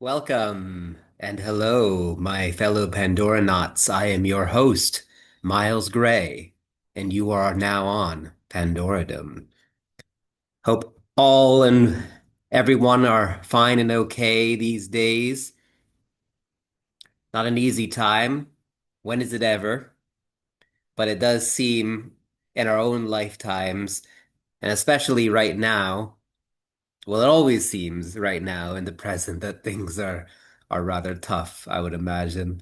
Welcome and hello, my fellow Pandoranauts. I am your host, Miles Gray, and you are now on Pandoradom. Hope all and everyone are fine and okay these days. Not an easy time. When is it ever? But it does seem in our own lifetimes, and especially right now, well, it always seems right now in the present that things are rather tough, I would imagine.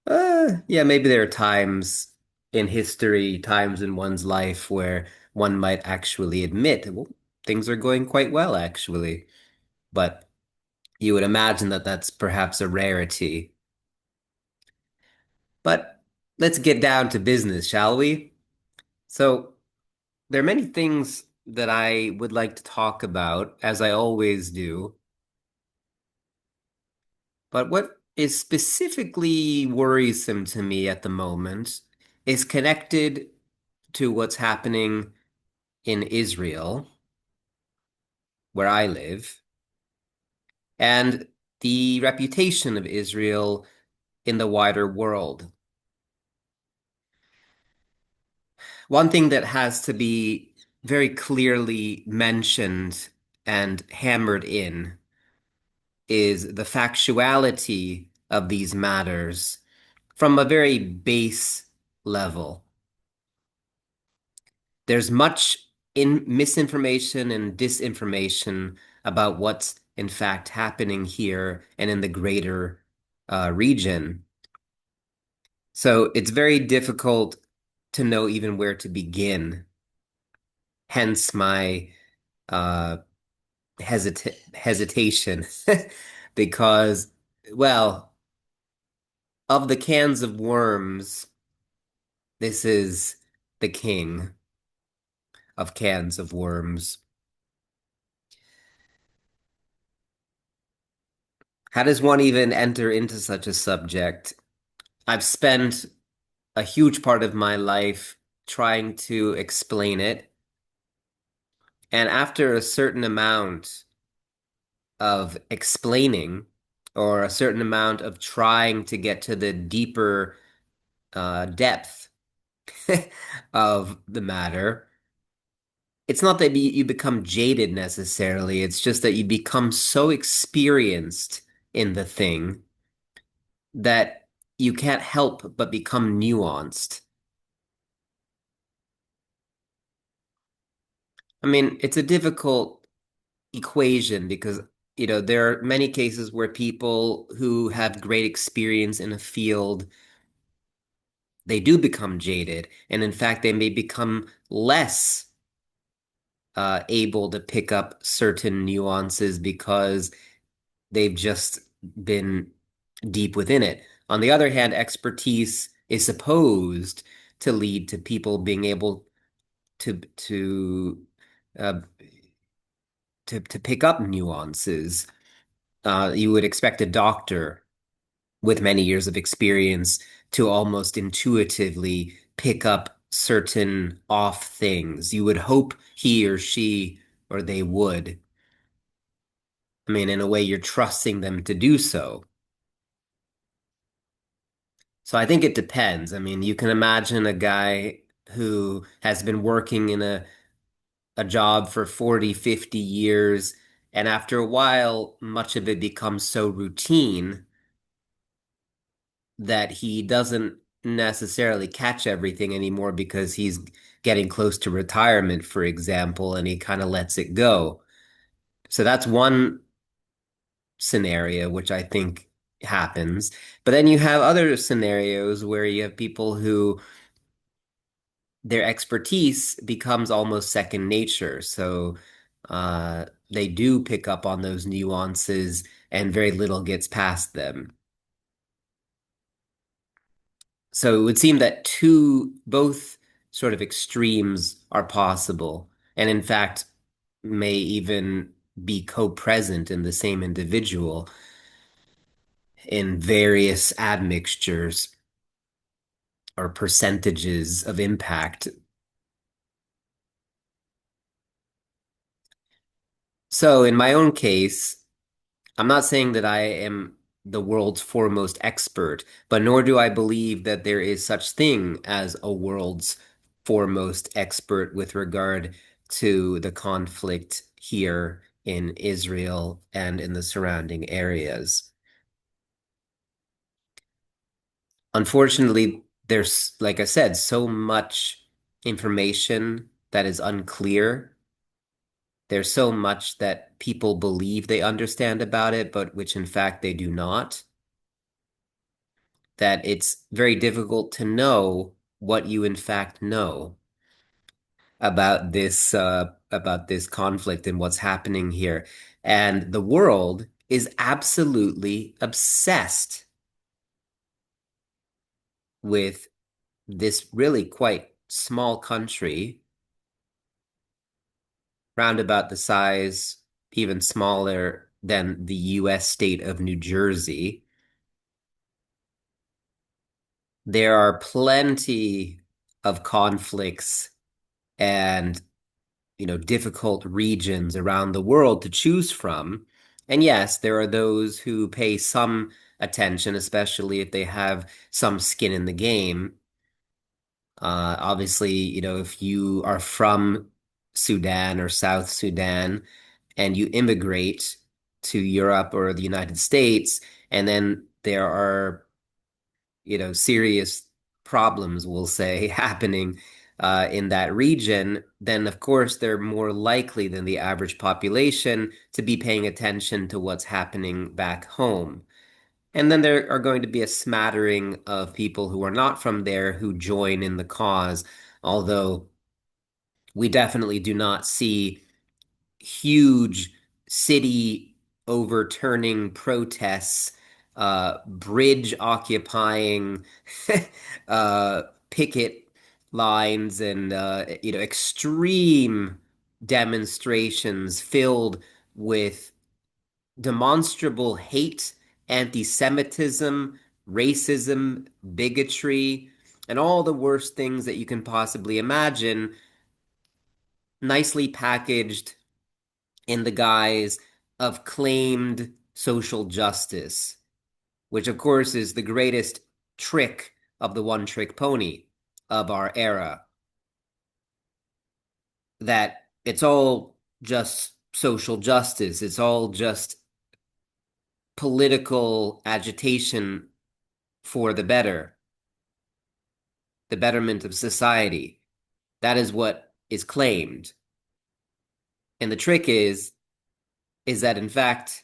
Yeah, maybe there are times in history, times in one's life where one might actually admit, well, things are going quite well, actually. But you would imagine that that's perhaps a rarity. But let's get down to business, shall we? So, there are many things that I would like to talk about, as I always do. But what is specifically worrisome to me at the moment is connected to what's happening in Israel, where I live, and the reputation of Israel in the wider world. One thing that has to be very clearly mentioned and hammered in is the factuality of these matters from a very base level. There's much in misinformation and disinformation about what's in fact happening here and in the greater region. So it's very difficult to know even where to begin. Hence my uh, hesitation, because, well, of the cans of worms, this is the king of cans of worms. How does one even enter into such a subject? I've spent a huge part of my life trying to explain it. And after a certain amount of explaining, or a certain amount of trying to get to the deeper depth of the matter, it's not that you become jaded necessarily. It's just that you become so experienced in the thing that you can't help but become nuanced. I mean, it's a difficult equation because, there are many cases where people who have great experience in a field, they do become jaded, and in fact, they may become less able to pick up certain nuances because they've just been deep within it. On the other hand, expertise is supposed to lead to people being able to uh, to pick up nuances. You would expect a doctor with many years of experience to almost intuitively pick up certain off things. You would hope he or she or they would. I mean, in a way, you're trusting them to do so. So I think it depends. I mean, you can imagine a guy who has been working in a job for 40, 50 years, and after a while, much of it becomes so routine that he doesn't necessarily catch everything anymore because he's getting close to retirement, for example, and he kind of lets it go. So that's one scenario, which I think happens. But then you have other scenarios where you have people who their expertise becomes almost second nature. So they do pick up on those nuances and very little gets past them. So it would seem that both sort of extremes are possible, and in fact, may even be co-present in the same individual in various admixtures or percentages of impact. So in my own case, I'm not saying that I am the world's foremost expert, but nor do I believe that there is such thing as a world's foremost expert with regard to the conflict here in Israel and in the surrounding areas. Unfortunately, there's, like I said, so much information that is unclear. There's so much that people believe they understand about it, but which in fact they do not, that it's very difficult to know what you in fact know about this conflict and what's happening here. And the world is absolutely obsessed with this really quite small country, round about the size, even smaller than the US state of New Jersey. There are plenty of conflicts and difficult regions around the world to choose from. And yes, there are those who pay some attention, especially if they have some skin in the game. Obviously, if you are from Sudan or South Sudan and you immigrate to Europe or the United States, and then there are serious problems, we'll say, happening in that region, then of course they're more likely than the average population to be paying attention to what's happening back home. And then there are going to be a smattering of people who are not from there who join in the cause, although we definitely do not see huge city overturning protests, bridge occupying uh, picket lines, and extreme demonstrations filled with demonstrable hate, anti-Semitism, racism, bigotry, and all the worst things that you can possibly imagine, nicely packaged in the guise of claimed social justice, which of course is the greatest trick of the one trick pony of our era. That it's all just social justice, it's all just political agitation for the betterment of society. That is what is claimed. And the trick is that in fact,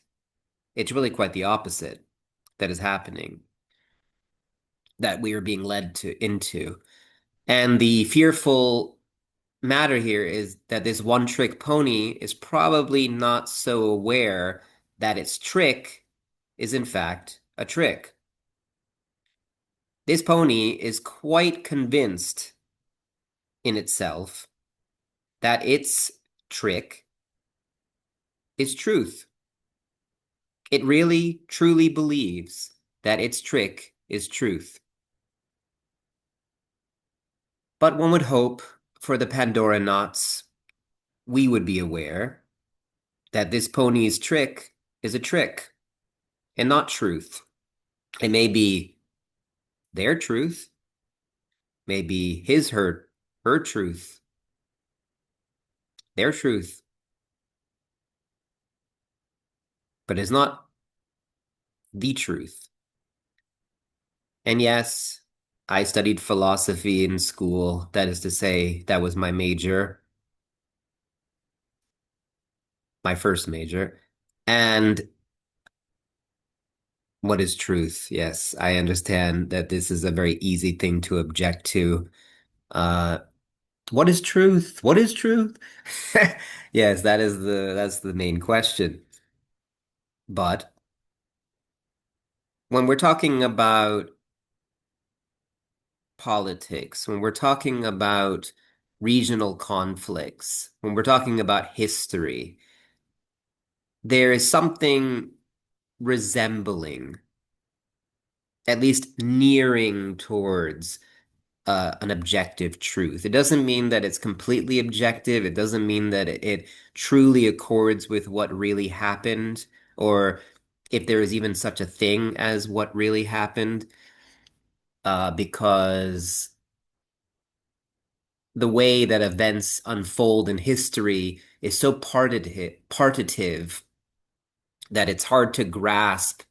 it's really quite the opposite that is happening, that we are being led to into. And the fearful matter here is that this one trick pony is probably not so aware that its trick is in fact a trick. This pony is quite convinced in itself that its trick is truth. It really, truly believes that its trick is truth. But one would hope for the Pandora knots, we would be aware that this pony's trick is a trick and not truth. It may be their truth, maybe her truth, their truth, but it's not the truth. And yes, I studied philosophy in school. That is to say, that was my major, my first major. And what is truth? Yes, I understand that this is a very easy thing to object to. Uh, what is truth? What is truth? Yes, that's the main question. But when we're talking about politics, when we're talking about regional conflicts, when we're talking about history, there is something resembling, at least nearing towards an objective truth. It doesn't mean that it's completely objective. It doesn't mean that it truly accords with what really happened, or if there is even such a thing as what really happened, because the way that events unfold in history is so partitive that it's hard to grasp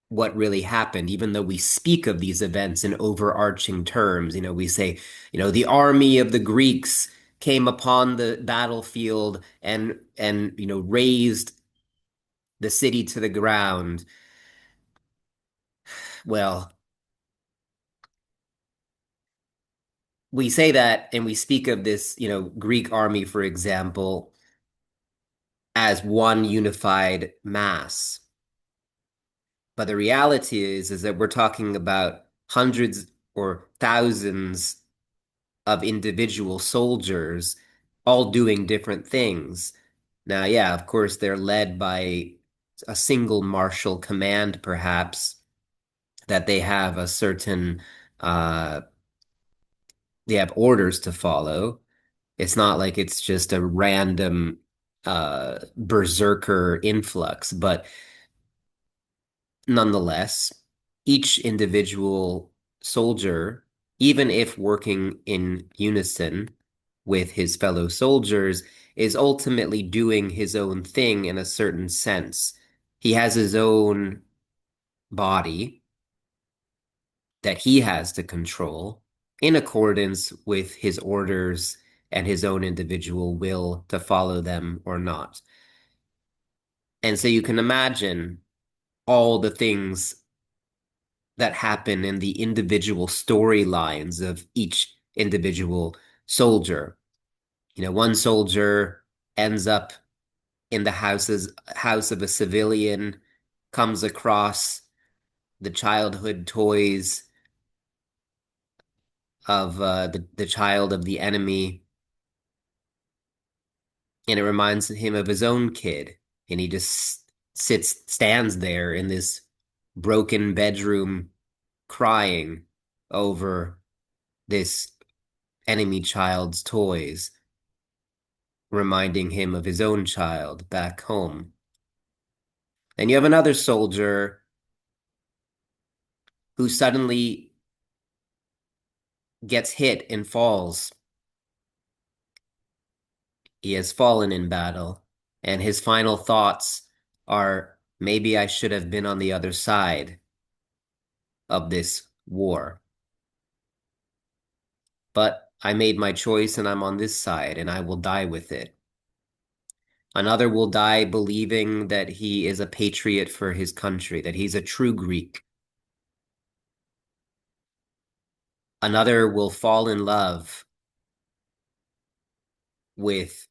what really happened, even though we speak of these events in overarching terms. We say, the army of the Greeks came upon the battlefield and razed the city to the ground. Well, we say that and we speak of this, Greek army, for example, as one unified mass. But the reality is that we're talking about hundreds or thousands of individual soldiers all doing different things. Now, yeah, of course, they're led by a single martial command, perhaps, that they have a certain, uh, they have orders to follow. It's not like it's just a random berserker influx, but nonetheless, each individual soldier, even if working in unison with his fellow soldiers, is ultimately doing his own thing in a certain sense. He has his own body that he has to control in accordance with his orders and his own individual will to follow them or not. And so you can imagine all the things that happen in the individual storylines of each individual soldier. One soldier ends up in the house of a civilian, comes across the childhood toys of the child of the enemy, and it reminds him of his own kid, and he just stands there in this broken bedroom crying over this enemy child's toys, reminding him of his own child back home. And you have another soldier who suddenly gets hit and falls. He has fallen in battle, and his final thoughts are, maybe I should have been on the other side of this war. But I made my choice and I'm on this side and I will die with it. Another will die believing that he is a patriot for his country, that he's a true Greek. Another will fall in love with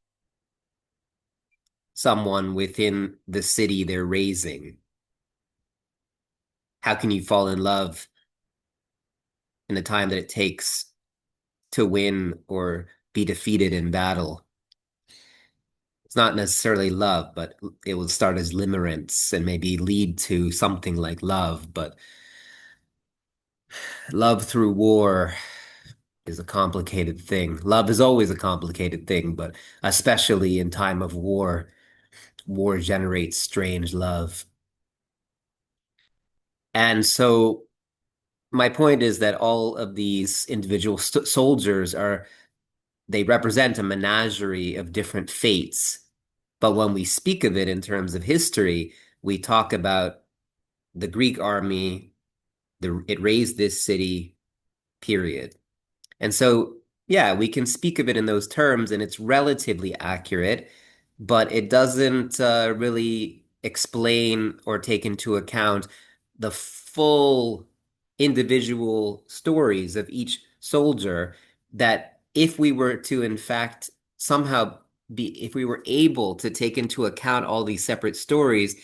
someone within the city they're raising. How can you fall in love in the time that it takes to win or be defeated in battle? It's not necessarily love, but it will start as limerence and maybe lead to something like love. But love through war is a complicated thing. Love is always a complicated thing, but especially in time of war, war generates strange love. And so my point is that all of these individual soldiers they represent a menagerie of different fates. But when we speak of it in terms of history, we talk about the Greek army, it raised this city, period. And so, yeah, we can speak of it in those terms, and it's relatively accurate, but it doesn't really explain or take into account the full individual stories of each soldier. That if we were to, in fact, somehow if we were able to take into account all these separate stories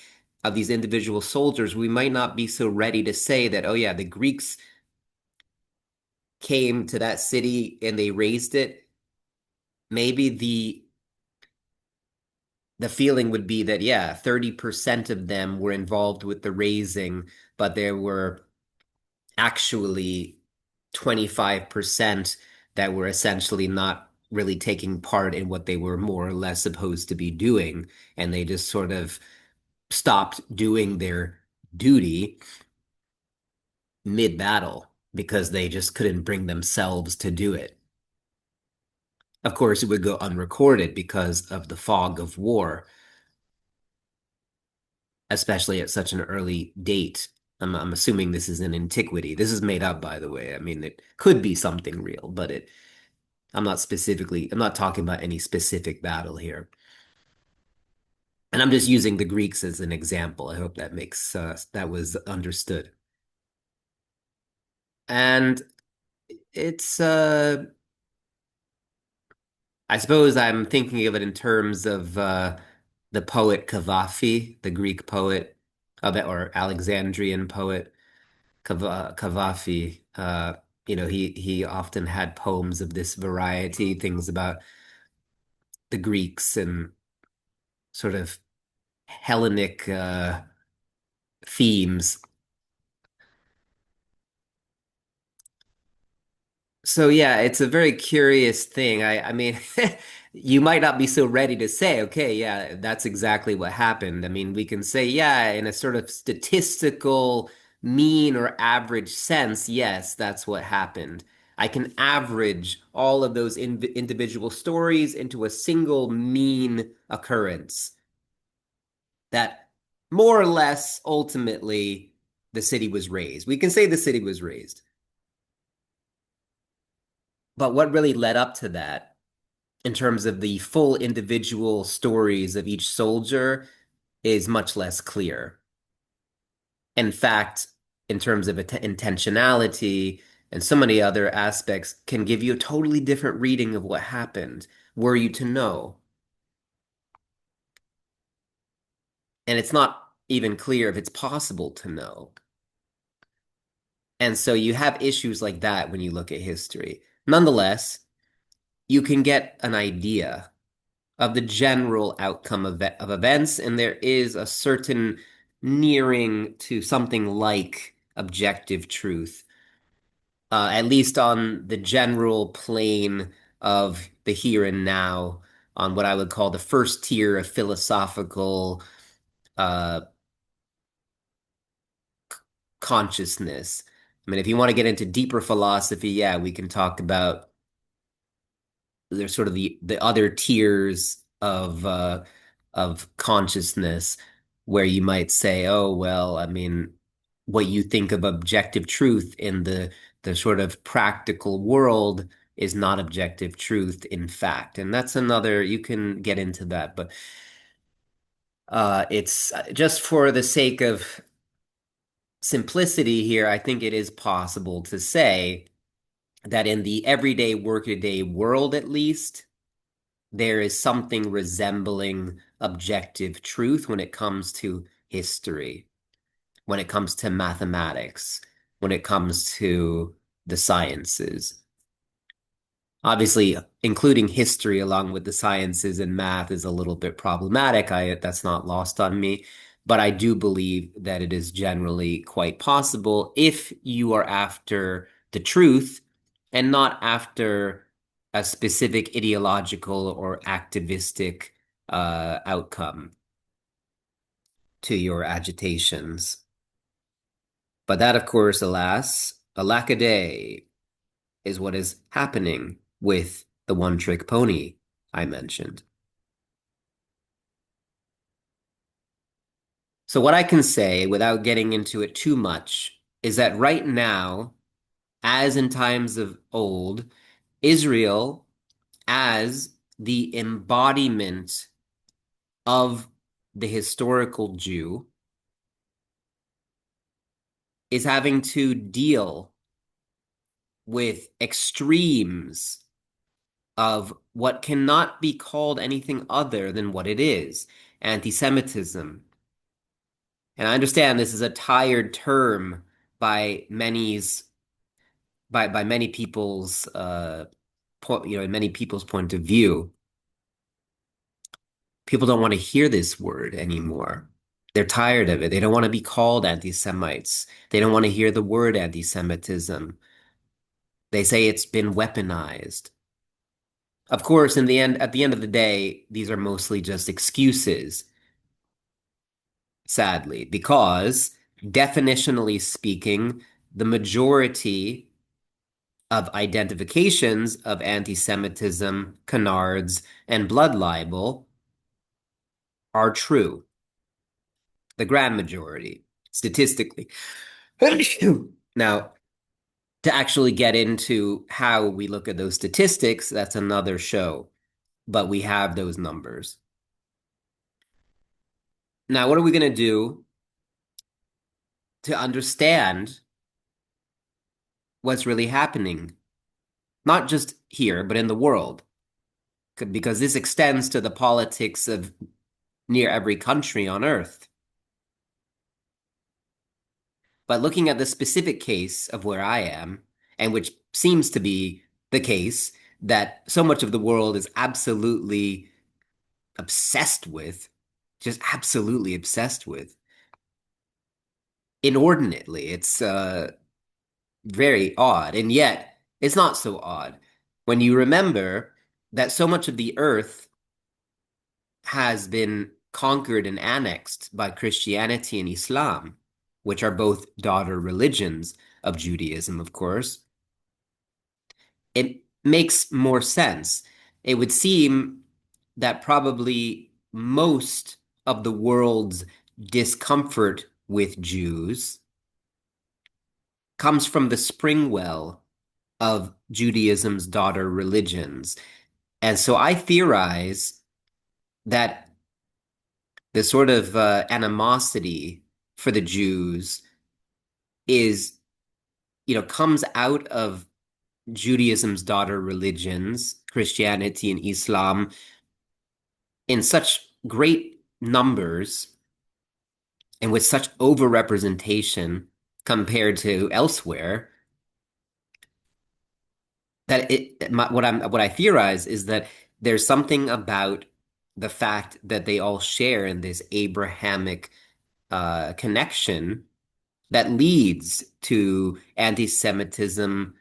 of these individual soldiers, we might not be so ready to say that, oh, yeah, the Greeks came to that city and they raised it. Maybe the feeling would be that, yeah, 30% of them were involved with the raising, but there were actually 25% that were essentially not really taking part in what they were more or less supposed to be doing. And they just sort of stopped doing their duty mid-battle because they just couldn't bring themselves to do it. Of course, it would go unrecorded because of the fog of war, especially at such an early date. I'm assuming this is in antiquity. This is made up, by the way. I mean, it could be something real, but I'm not talking about any specific battle here. And I'm just using the Greeks as an example. I hope that was understood. And it's I suppose I'm thinking of it in terms of the poet Cavafy, the Greek poet, or Alexandrian poet Cavafy. He often had poems of this variety, things about the Greeks and sort of Hellenic themes. So yeah, it's a very curious thing. I mean, you might not be so ready to say, okay, yeah, that's exactly what happened. I mean, we can say, yeah, in a sort of statistical mean or average sense, yes, that's what happened. I can average all of those individual stories into a single mean occurrence that more or less ultimately the city was raised. We can say the city was raised. But what really led up to that in terms of the full individual stories of each soldier is much less clear. In fact, in terms of intentionality and so many other aspects, can give you a totally different reading of what happened, were you to know. And it's not even clear if it's possible to know. And so you have issues like that when you look at history. Nonetheless, you can get an idea of the general outcome of events, and there is a certain nearing to something like objective truth, at least on the general plane of the here and now, on what I would call the first tier of philosophical uh, consciousness. I mean, if you want to get into deeper philosophy, yeah, we can talk about there's sort of the other tiers of consciousness where you might say, oh, well, I mean, what you think of objective truth in the sort of practical world is not objective truth, in fact. And that's another, you can get into that, but it's just for the sake of simplicity here, I think it is possible to say that in the everyday workaday world, at least, there is something resembling objective truth when it comes to history, when it comes to mathematics, when it comes to the sciences. Obviously, including history along with the sciences and math is a little bit problematic. That's not lost on me, but I do believe that it is generally quite possible if you are after the truth and not after a specific ideological or activistic outcome to your agitations. But that, of course, alas, alackaday, is what is happening with the one-trick pony I mentioned. So what I can say without getting into it too much is that right now, as in times of old, Israel, as the embodiment of the historical Jew, is having to deal with extremes of what cannot be called anything other than what it is, anti-Semitism. And I understand this is a tired term by many's by many people's point, in many people's point of view. People don't want to hear this word anymore. They're tired of it. They don't want to be called anti-Semites. They don't want to hear the word anti-Semitism. They say it's been weaponized. Of course, at the end of the day, these are mostly just excuses sadly, because definitionally speaking, the majority of identifications of anti-Semitism, canards, and blood libel are true. The grand majority, statistically. Now, to actually get into how we look at those statistics, that's another show, but we have those numbers. Now, what are we going to do to understand what's really happening, not just here, but in the world? Because this extends to the politics of near every country on earth. But looking at the specific case of where I am, and which seems to be the case that so much of the world is absolutely obsessed with, just absolutely obsessed with, inordinately. It's very odd. And yet, it's not so odd when you remember that so much of the earth has been conquered and annexed by Christianity and Islam, which are both daughter religions of Judaism, of course. It makes more sense. It would seem that probably most of the world's discomfort with Jews comes from the spring well of Judaism's daughter religions. And so I theorize that the sort of animosity for the Jews is, comes out of Judaism's daughter religions, Christianity and Islam, in such great numbers and with such overrepresentation compared to elsewhere that what I theorize is that there's something about the fact that they all share in this Abrahamic connection that leads to anti-Semitism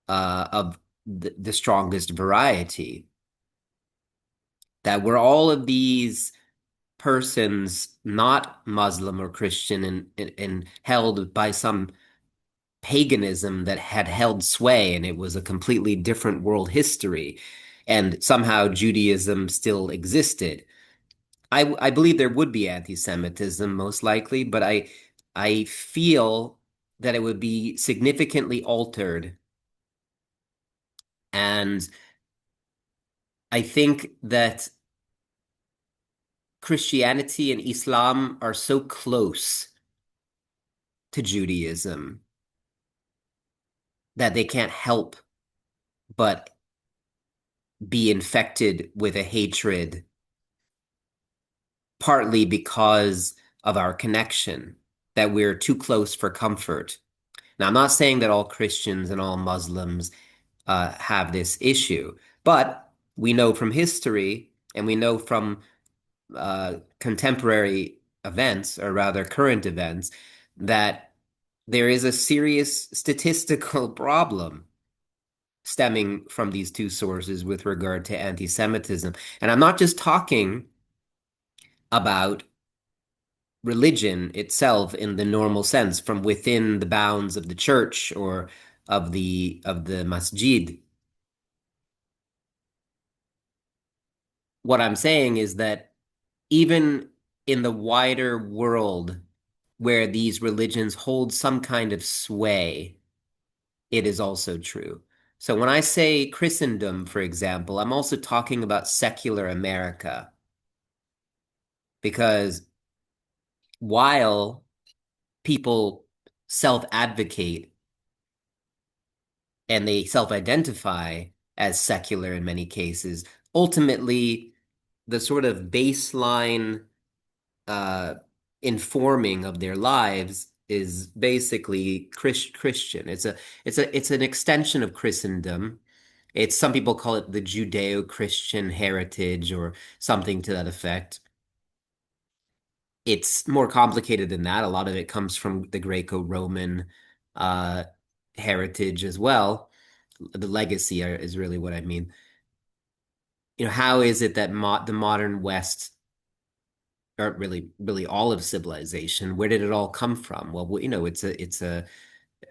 of the strongest variety. That were all of these persons not Muslim or Christian and held by some paganism that had held sway, and it was a completely different world history, and somehow Judaism still existed. I believe there would be anti-Semitism most likely, but I feel that it would be significantly altered. And I think that Christianity and Islam are so close to Judaism that they can't help but be infected with a hatred, partly because of our connection, that we're too close for comfort. Now, I'm not saying that all Christians and all Muslims have this issue, but we know from history and we know from contemporary events, or rather current events, that there is a serious statistical problem stemming from these two sources with regard to anti-Semitism. And I'm not just talking about religion itself in the normal sense from within the bounds of the church or of the masjid. What I'm saying is that even in the wider world where these religions hold some kind of sway, it is also true. So when I say Christendom, for example, I'm also talking about secular America, because while people self-advocate and they self-identify as secular in many cases, ultimately the sort of baseline uh, informing of their lives is basically Christian. It's an extension of Christendom. It's some people call it the Judeo-Christian heritage or something to that effect. It's more complicated than that. A lot of it comes from the Greco-Roman uh, heritage as well. The legacy is really what I mean. How is it that the modern West or really all of civilization, where did it all come from? Well, it's a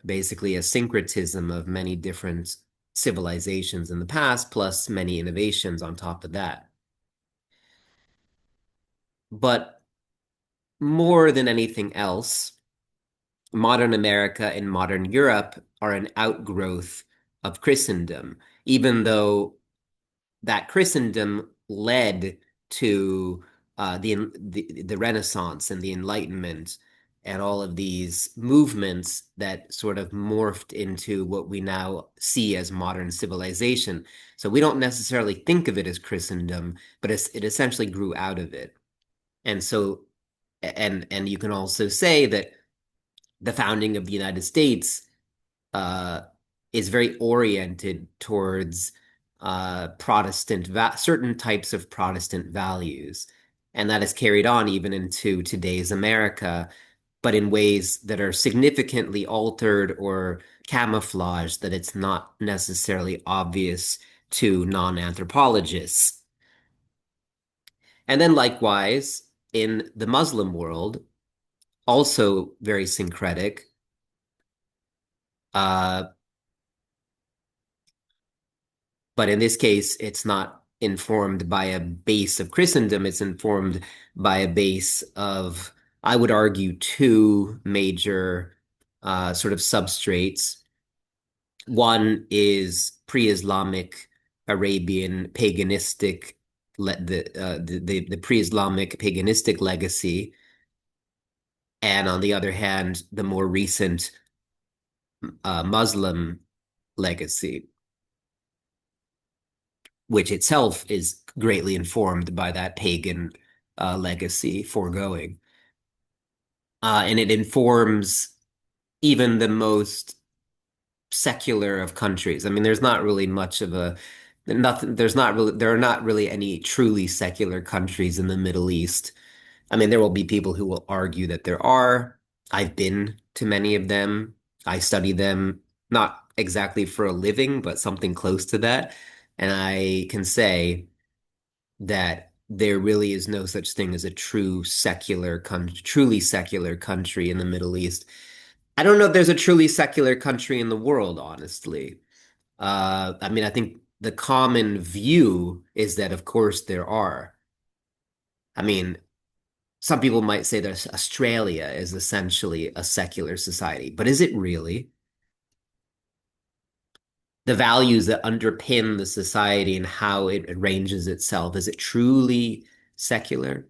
basically a syncretism of many different civilizations in the past, plus many innovations on top of that. But more than anything else, modern America and modern Europe are an outgrowth of Christendom, even though that Christendom led to the Renaissance and the Enlightenment and all of these movements that sort of morphed into what we now see as modern civilization. So we don't necessarily think of it as Christendom, but it essentially grew out of it. And so, and you can also say that the founding of the United States uh, is very oriented towards certain types of Protestant values. And that is carried on even into today's America, but in ways that are significantly altered or camouflaged that it's not necessarily obvious to non-anthropologists. And then likewise, in the Muslim world, also very syncretic, uh, but in this case, it's not informed by a base of Christendom. It's informed by a base of, I would argue, two major sort of substrates. One is pre-Islamic Arabian paganistic, the pre-Islamic paganistic legacy, and on the other hand, the more recent Muslim legacy, which itself is greatly informed by that pagan legacy foregoing. And it informs even the most secular of countries. I mean, there's not really much of a nothing, there are not really any truly secular countries in the Middle East. I mean, there will be people who will argue that there are. I've been to many of them. I study them not exactly for a living, but something close to that. And I can say that there really is no such thing as a truly secular country in the Middle East. I don't know if there's a truly secular country in the world, honestly. I mean, I think the common view is that, of course, there are. I mean, some people might say that Australia is essentially a secular society, but is it really? The values that underpin the society and how it arranges itself, is it truly secular?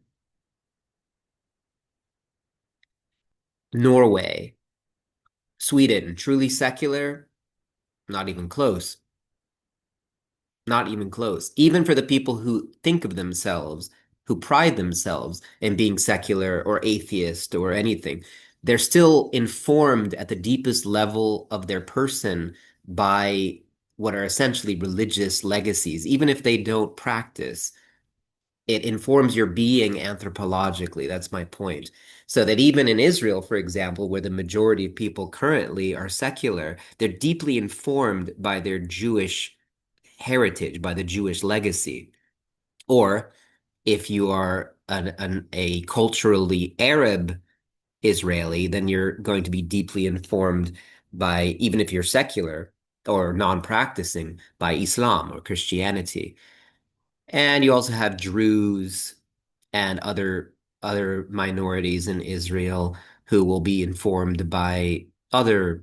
Norway, Sweden, truly secular? Not even close. Not even close. Even for the people who think of themselves, who pride themselves in being secular or atheist or anything, they're still informed at the deepest level of their person by what are essentially religious legacies, even if they don't practice. It informs your being anthropologically. That's my point. So that even in Israel, for example, where the majority of people currently are secular, they're deeply informed by their Jewish heritage, by the Jewish legacy. Or if you are a culturally Arab Israeli, then you're going to be deeply informed by, even if you're secular or non-practicing, by Islam or Christianity. And you also have Druze and other minorities in Israel who will be informed by other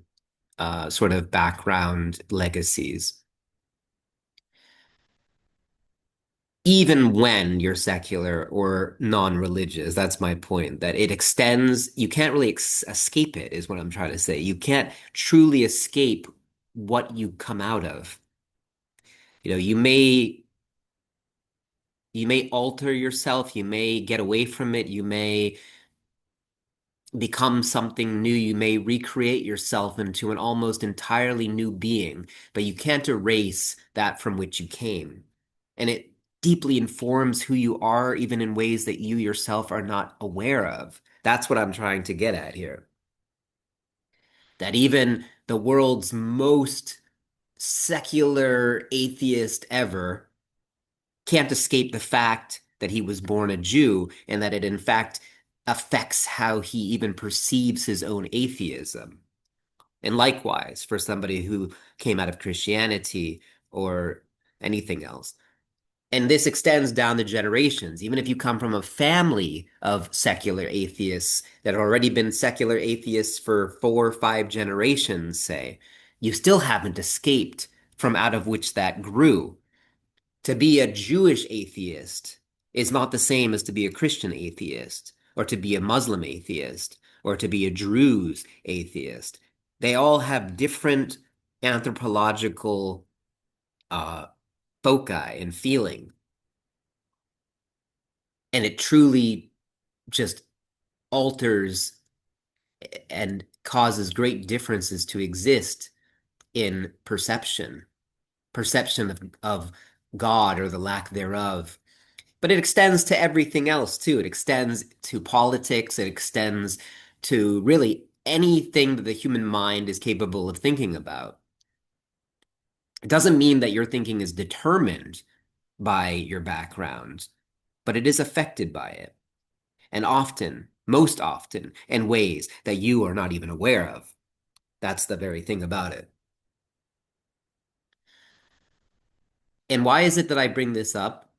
sort of background legacies. Even when you're secular or non-religious, that's my point, that it extends, you can't really escape it, is what I'm trying to say. You can't truly escape what you come out of. You know, you may alter yourself, you may get away from it, you may become something new, you may recreate yourself into an almost entirely new being, but you can't erase that from which you came. And it deeply informs who you are, even in ways that you yourself are not aware of. That's what I'm trying to get at here. That even the world's most secular atheist ever can't escape the fact that he was born a Jew and that it in fact affects how he even perceives his own atheism. And likewise, for somebody who came out of Christianity or anything else. And this extends down the generations. Even if you come from a family of secular atheists that have already been secular atheists for 4 or 5 generations, say, you still haven't escaped from out of which that grew. To be a Jewish atheist is not the same as to be a Christian atheist, or to be a Muslim atheist, or to be a Druze atheist. They all have different anthropological uh, foci and feeling. And it truly just alters and causes great differences to exist in perception of God or the lack thereof. But it extends to everything else too. It extends to politics. It extends to really anything that the human mind is capable of thinking about. It doesn't mean that your thinking is determined by your background, but it is affected by it. And often, most often, in ways that you are not even aware of. That's the very thing about it. And why is it that I bring this up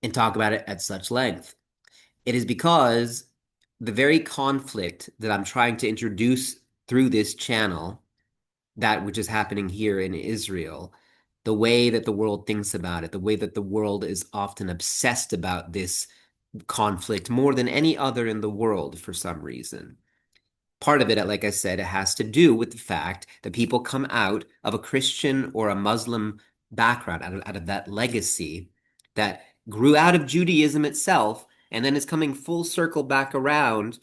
and talk about it at such length? It is because the very conflict that I'm trying to introduce through this channel, that which is happening here in Israel, the way that the world thinks about it, the way that the world is often obsessed about this conflict more than any other in the world for some reason. Part of it, like I said, it has to do with the fact that people come out of a Christian or a Muslim background, out of that legacy that grew out of Judaism itself, and then is coming full circle back around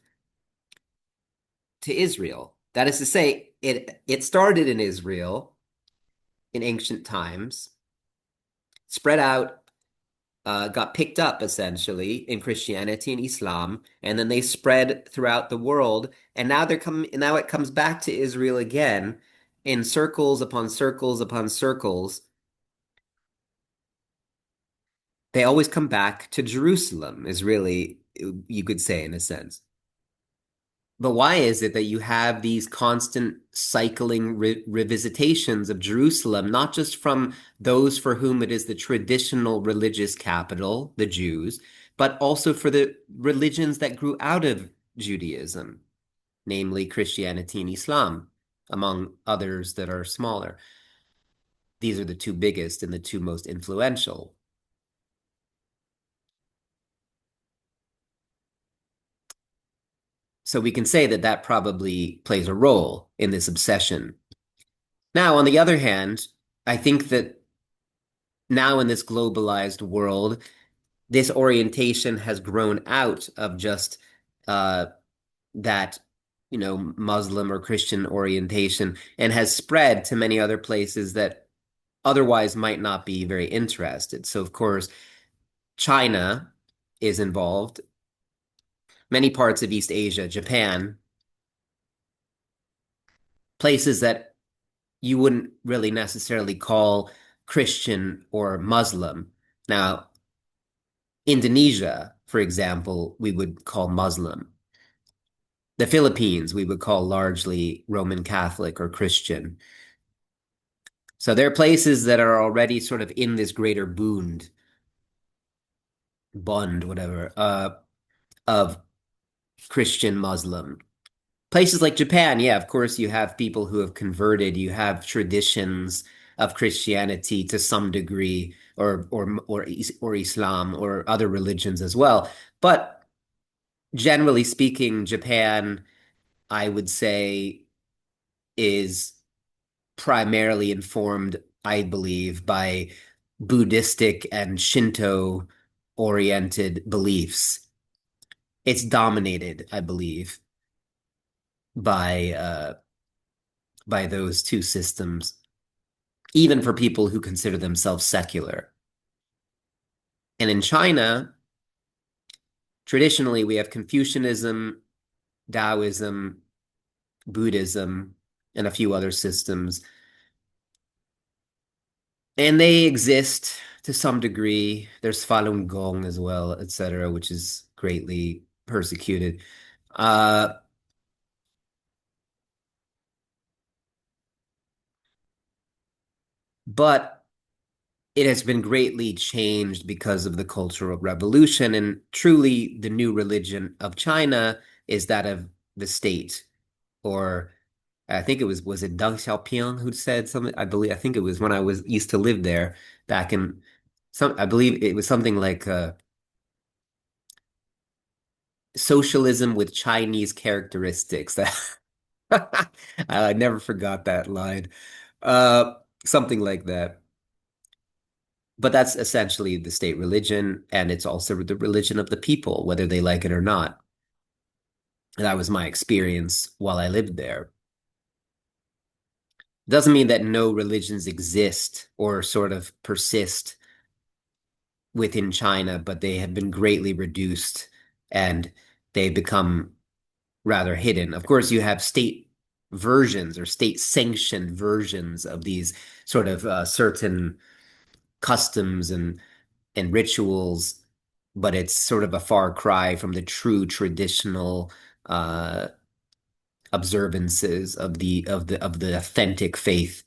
to Israel. That is to say, it started in Israel in ancient times, spread out, got picked up essentially in Christianity and Islam, and then they spread throughout the world. And now they're coming. Now it comes back to Israel again in circles upon circles upon circles. They always come back to Jerusalem, is really, you could say, in a sense. But why is it that you have these constant cycling revisitations of Jerusalem, not just from those for whom it is the traditional religious capital, the Jews, but also for the religions that grew out of Judaism, namely Christianity and Islam, among others that are smaller? These are the two biggest and the two most influential. So we can say that that probably plays a role in this obsession. Now, on the other hand, I think that now in this globalized world, this orientation has grown out of just that, Muslim or Christian orientation and has spread to many other places that otherwise might not be very interested. So, of course, China is involved, many parts of East Asia, Japan, places that you wouldn't really necessarily call Christian or Muslim. Now, Indonesia, for example, we would call Muslim. The Philippines, we would call largely Roman Catholic or Christian. So there are places that are already sort of in this greater whatever, of Christian Muslim. Places like Japan, yeah, of course, you have people who have converted. You have traditions of Christianity to some degree, or Islam or other religions as well. But generally speaking, Japan, I would say, is primarily informed, I believe, by Buddhistic and Shinto oriented beliefs. It's dominated, I believe, by by those two systems, even for people who consider themselves secular. And in China, traditionally, we have Confucianism, Taoism, Buddhism, and a few other systems. And they exist to some degree. There's Falun Gong as well, etc., which is greatly persecuted. Uh, but it has been greatly changed because of the Cultural Revolution, and truly the new religion of China is that of the state. Or I think was it Deng Xiaoping who said something? I think it was when I was used to live there back in I believe it was something like socialism with Chinese characteristics. That I never forgot that line. Uh, Something like that. But that's essentially the state religion, and it's also the religion of the people, whether they like it or not. And that was my experience while I lived there. Doesn't mean that no religions exist or sort of persist within China, but they have been greatly reduced and they become rather hidden. Of course, you have state versions or state sanctioned versions of these sort of certain customs and rituals, but it's sort of a far cry from the true traditional uh, observances of the authentic faith.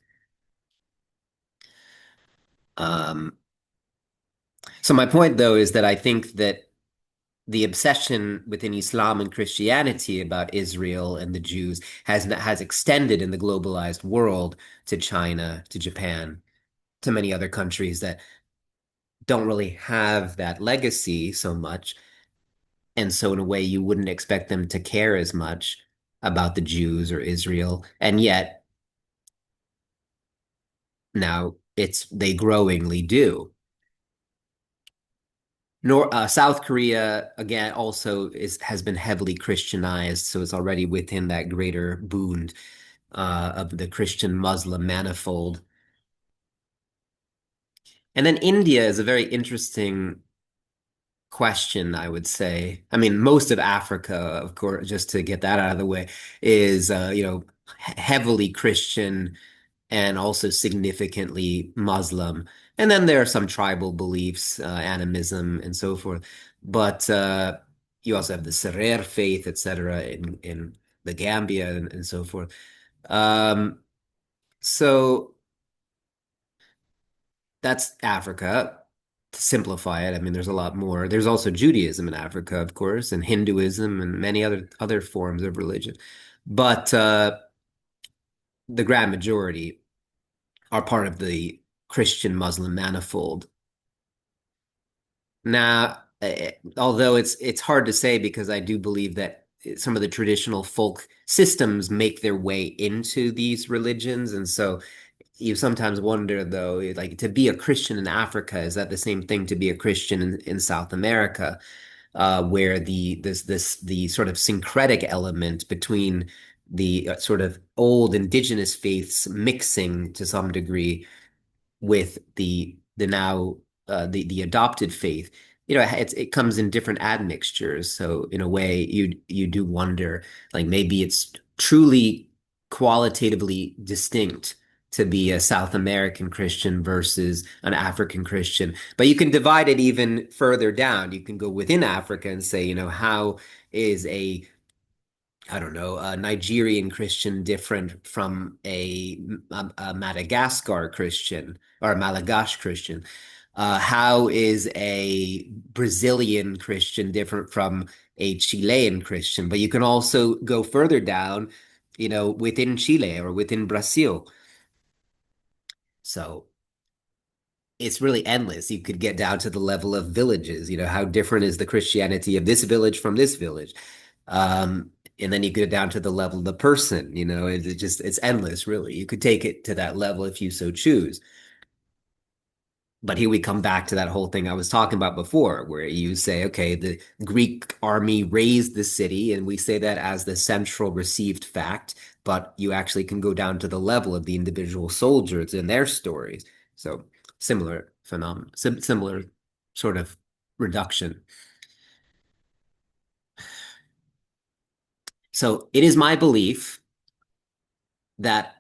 Um, so my point, though, is that I think that the obsession within Islam and Christianity about Israel and the Jews has extended in the globalized world to China, to Japan, to many other countries that don't really have that legacy so much. And so in a way you wouldn't expect them to care as much about the Jews or Israel. And yet now they growingly do. South Korea again also has been heavily Christianized, so it's already within that greater boon of the Christian Muslim manifold. And then India is a very interesting question, I would say. I mean, most of Africa, of course, just to get that out of the way, is heavily Christian and also significantly Muslim. And then there are some tribal beliefs, animism, and so forth. But you also have the Serer faith, etc., in the Gambia and so forth. Um, so that's Africa. To simplify it, I mean, there's a lot more. There's also Judaism in Africa, of course, and Hinduism and many other forms of religion. But the grand majority are part of the Christian Muslim manifold. Now, although it's hard to say because I do believe that some of the traditional folk systems make their way into these religions, and so you sometimes wonder though, like to be a Christian in Africa, is that the same thing to be a Christian in South America, where the sort of syncretic element between the sort of old indigenous faiths mixing to some degree with the now the adopted faith, it comes in different admixtures. So in a way, you do wonder, like maybe it's truly qualitatively distinct to be a South American Christian versus an African Christian. But you can divide it even further down. You can go within Africa and say, how is I don't know, a Nigerian Christian different from a Madagascar Christian or a Malagash Christian? How is a Brazilian Christian different from a Chilean Christian? But you can also go further down, within Chile or within Brazil. So it's really endless. You could get down to the level of villages. How different is the Christianity of this village from this village? Um, and then you get down to the level of the person, it's endless, really. You could take it to that level if you so choose. But here we come back to that whole thing I was talking about before, where you say, okay, the Greek army raised the city, and we say that as the central received fact, but you actually can go down to the level of the individual soldiers and their stories. So similar phenomenon, similar sort of reduction. So it is my belief that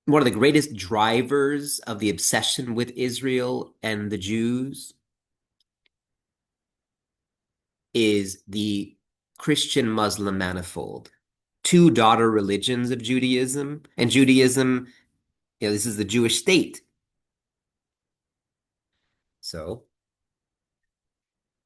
one of the greatest drivers of the obsession with Israel and the Jews is the Christian Muslim manifold. Two daughter religions of Judaism, and Judaism, this is the Jewish state. So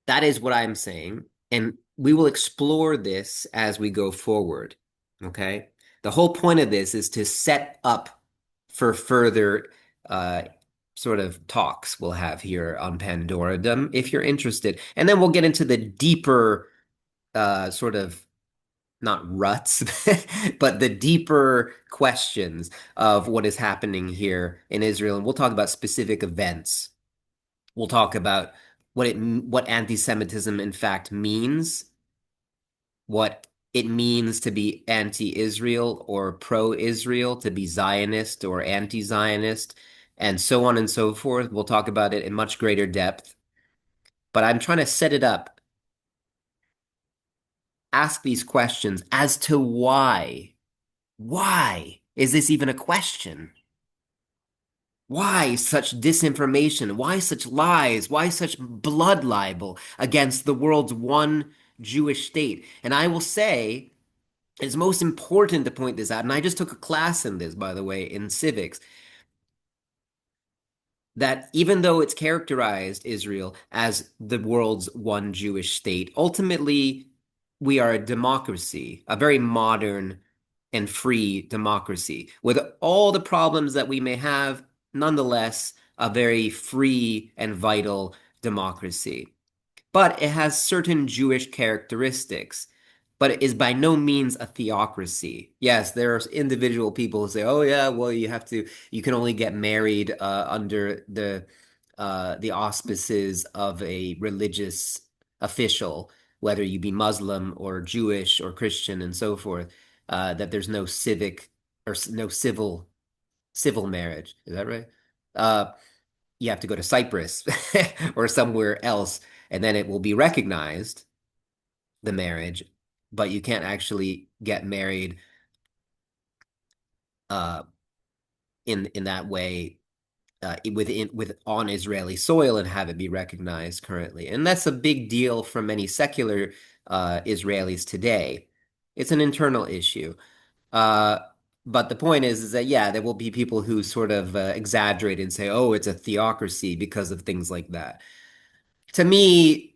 that is what I'm saying. And we will explore this as we go forward. Okay. The whole point of this is to set up for further uh, sort of talks we'll have here on Pandoradom if you're interested. And then we'll get into the deeper sort of not ruts, but the deeper questions of what is happening here in Israel. And we'll talk about specific events. We'll talk about what anti-Semitism in fact means, what it means to be anti-Israel or pro-Israel, to be Zionist or anti-Zionist, and so on and so forth. We'll talk about it in much greater depth. But I'm trying to set it up, ask these questions as to why. Why is this even a question? Why such disinformation? Why such lies? Why such blood libel against the world's one Jewish state? And I will say it's most important to point this out. And I just took a class in this, by the way, in civics, that even though it's characterized Israel as the world's one Jewish state, ultimately we are a democracy, a very modern and free democracy, with all the problems that we may have, nonetheless, a very free and vital democracy. But it has certain Jewish characteristics, but it is by no means a theocracy. Yes, there are individual people who say, "Oh yeah, well you can only get married under the auspices of a religious official, whether you be Muslim or Jewish or Christian and so forth. That there's no civic or no civil marriage. Is that right? Uh, you have to go to Cyprus or somewhere else, and then it will be recognized, the marriage, but you can't actually get married uh, in that way with on Israeli soil and have it be recognized currently. And that's a big deal for many secular Israelis today. It's an internal issue. Uh, but the point is that yeah, there will be people who sort of exaggerate and say, "Oh, it's a theocracy" because of things like that. To me,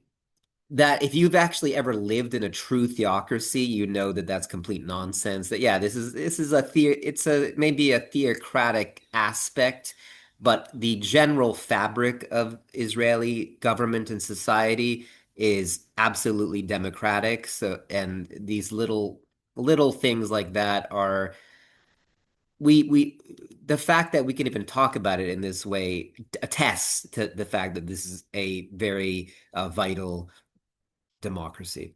that if you've actually ever lived in a true theocracy, you know that that's complete nonsense. That yeah, this is it's a maybe a theocratic aspect, but the general fabric of Israeli government and society is absolutely democratic. So, and these little things like that are we the fact that we can even talk about it in this way attests to the fact that this is a very vital democracy,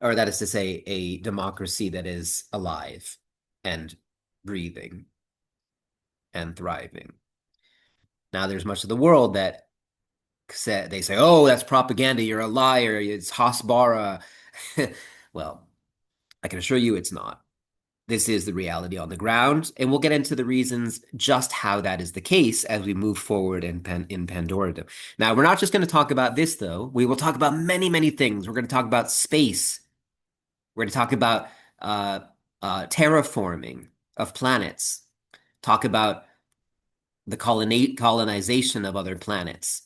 or that is to say, a democracy that is alive and breathing and thriving. Now, there's much of the world that they say, "Oh, that's propaganda. You're a liar. It's Hasbara." Well, I can assure you it's not. This is the reality on the ground, and we'll get into the reasons just how that is the case as we move forward in Pandora. Now, we're not just going to talk about this, though. We will talk about many, many things. We're going to talk about space. We're going to talk about uh, terraforming of planets, talk about the colonization of other planets.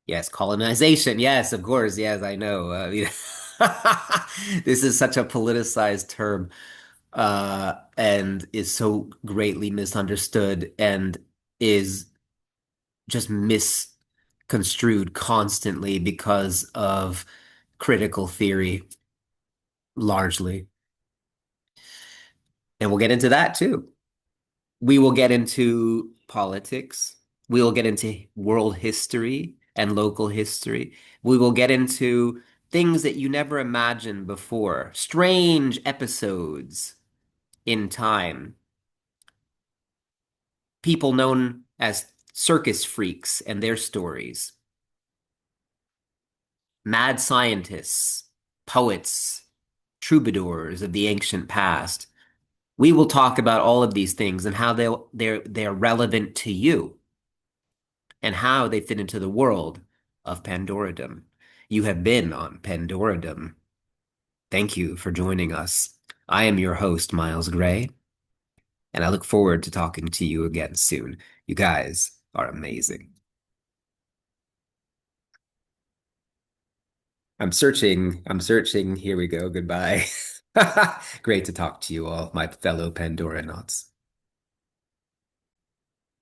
Yes, colonization. Yes, of course. Yes, I know. This is such a politicized term and is so greatly misunderstood and is just misconstrued constantly because of critical theory, largely. And we'll get into that too. We will get into politics. We will get into world history and local history. We will get into things that you never imagined before, strange episodes in time, people known as circus freaks and their stories, mad scientists, poets, troubadours of the ancient past. We will talk about all of these things and how they're relevant to you and how they fit into the world of Pandoradom. You have been on Pandoradom. Thank you for joining us. I am your host, Miles Gray, and I look forward to talking to you again soon. You guys are amazing. I'm searching. Here we go. Goodbye. Great to talk to you all, my fellow Pandoranauts.